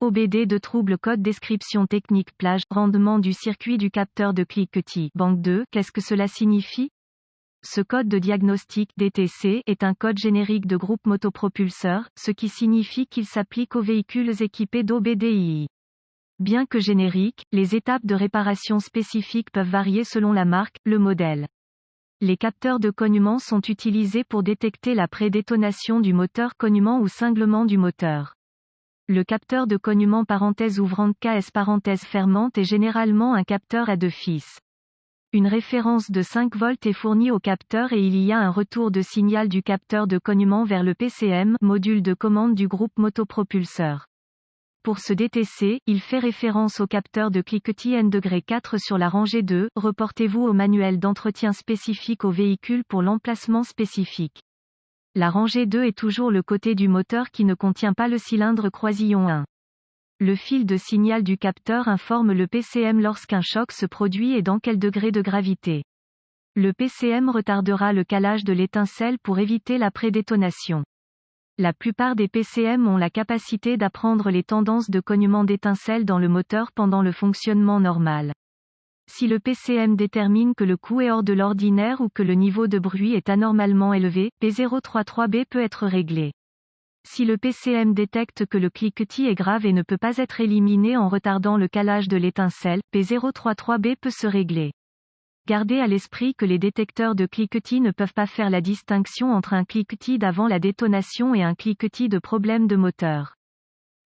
OBD de trouble code description technique plage, rendement du circuit du capteur de cliquetis. Banque 2, qu'est-ce que cela signifie? Ce code de diagnostic DTC est un code générique de groupe motopropulseur, ce qui signifie qu'il s'applique aux véhicules équipés d'OBDII. Bien que génériques, les étapes de réparation spécifiques peuvent varier selon la marque, le modèle. Les capteurs de cognement sont utilisés pour détecter la pré-détonation du moteur cognement ou cinglement du moteur. Le capteur de cognement parenthèse ouvrante KS parenthèse fermante est généralement un capteur à deux fils. Une référence de 5 volts est fournie au capteur et il y a un retour de signal du capteur de cognement vers le PCM, module de commande du groupe motopropulseur. Pour ce DTC, il fait référence au capteur de cliquetis N°4 sur la rangée 2, reportez-vous au manuel d'entretien spécifique au véhicule pour l'emplacement spécifique. La rangée 2 est toujours le côté du moteur qui ne contient pas le cylindre croisillon 1. Le fil de signal du capteur informe le PCM lorsqu'un choc se produit et dans quel degré de gravité. Le PCM retardera le calage de l'étincelle pour éviter la prédétonation. La plupart des PCM ont la capacité d'apprendre les tendances de cognement d'étincelle dans le moteur pendant le fonctionnement normal. Si le PCM détermine que le coût est hors de l'ordinaire ou que le niveau de bruit est anormalement élevé, P033B peut être réglé. Si le PCM détecte que le cliquetis est grave et ne peut pas être éliminé en retardant le calage de l'étincelle, P033B peut se régler. Gardez à l'esprit que les détecteurs de cliquetis ne peuvent pas faire la distinction entre un cliquetis d'avant la détonation et un cliquetis de problème de moteur.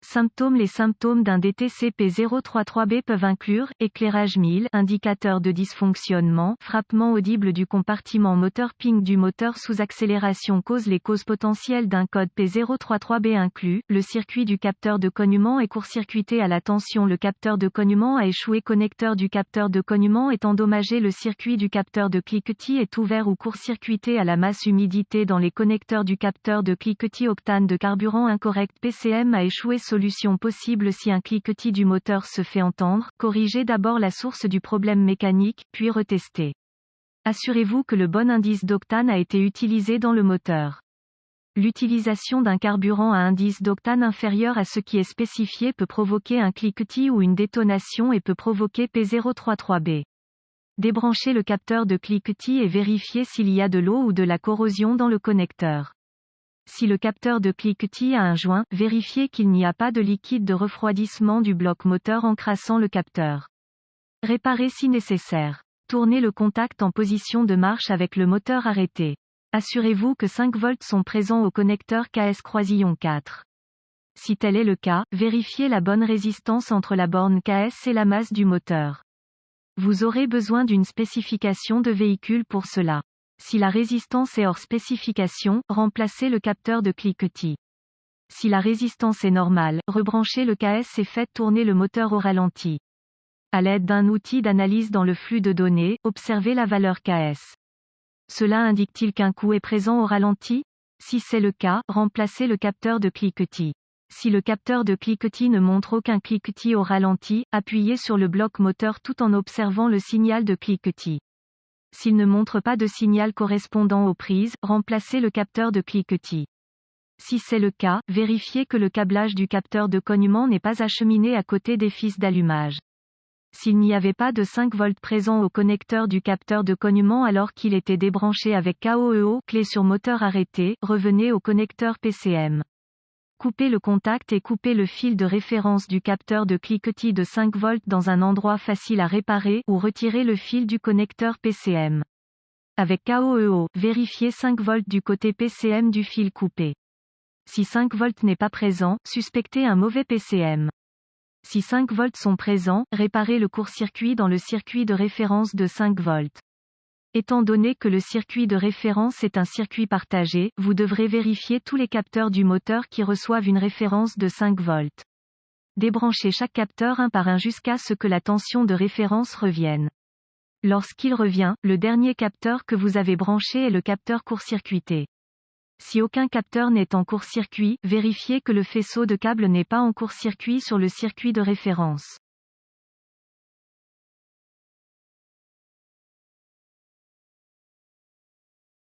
Symptômes. Les symptômes d'un DTC P033B peuvent inclure, éclairage 1000, indicateur de dysfonctionnement, frappement audible du compartiment moteur, ping du moteur sous accélération. Les causes potentielles d'un code P033B incluent, le circuit du capteur de cognement est court-circuité à la tension, le capteur de cognement a échoué, connecteur du capteur de cognement est endommagé, le circuit du capteur de cliquetis est ouvert ou court-circuité à la masse, humidité dans les connecteurs du capteur de cliquetis, octane de carburant incorrect, PCM a échoué. Solution possible si un cliquetis du moteur se fait entendre, corrigez d'abord la source du problème mécanique, puis retestez. Assurez-vous que le bon indice d'octane a été utilisé dans le moteur. L'utilisation d'un carburant à indice d'octane inférieur à ce qui est spécifié peut provoquer un cliquetis ou une détonation et peut provoquer P033B. Débranchez le capteur de cliquetis et vérifiez s'il y a de l'eau ou de la corrosion dans le connecteur. Si le capteur de cliquetis a un joint, vérifiez qu'il n'y a pas de liquide de refroidissement du bloc moteur encrassant le capteur. Réparez si nécessaire. Tournez le contact en position de marche avec le moteur arrêté. Assurez-vous que 5 volts sont présents au connecteur KS croisillon 4. Si tel est le cas, vérifiez la bonne résistance entre la borne KS et la masse du moteur. Vous aurez besoin d'une spécification de véhicule pour cela. Si la résistance est hors spécification, remplacez le capteur de cliquetis. Si la résistance est normale, rebranchez le KS et faites tourner le moteur au ralenti. À l'aide d'un outil d'analyse dans le flux de données, observez la valeur KS. Cela indique-t-il qu'un coup est présent au ralenti? Si c'est le cas, remplacez le capteur de cliquetis. Si le capteur de cliquetis ne montre aucun cliquetis au ralenti, appuyez sur le bloc moteur tout en observant le signal de cliquetis. S'il ne montre pas de signal correspondant aux prises, remplacez le capteur de cliquetis. Si c'est le cas, vérifiez que le câblage du capteur de cognement n'est pas acheminé à côté des fils d'allumage. S'il n'y avait pas de 5 volts présents au connecteur du capteur de cognement alors qu'il était débranché avec KOEO, clé sur moteur arrêté, revenez au connecteur PCM. Coupez le contact et coupez le fil de référence du capteur de cliquetis de 5 volts dans un endroit facile à réparer, ou retirez le fil du connecteur PCM. Avec KOEO, vérifiez 5 volts du côté PCM du fil coupé. Si 5 volts n'est pas présent, suspectez un mauvais PCM. Si 5 volts sont présents, réparez le court-circuit dans le circuit de référence de 5 volts. Étant donné que le circuit de référence est un circuit partagé, vous devrez vérifier tous les capteurs du moteur qui reçoivent une référence de 5 volts. Débranchez chaque capteur un par un jusqu'à ce que la tension de référence revienne. Lorsqu'il revient, le dernier capteur que vous avez branché est le capteur court-circuité. Si aucun capteur n'est en court-circuit, vérifiez que le faisceau de câble n'est pas en court-circuit sur le circuit de référence.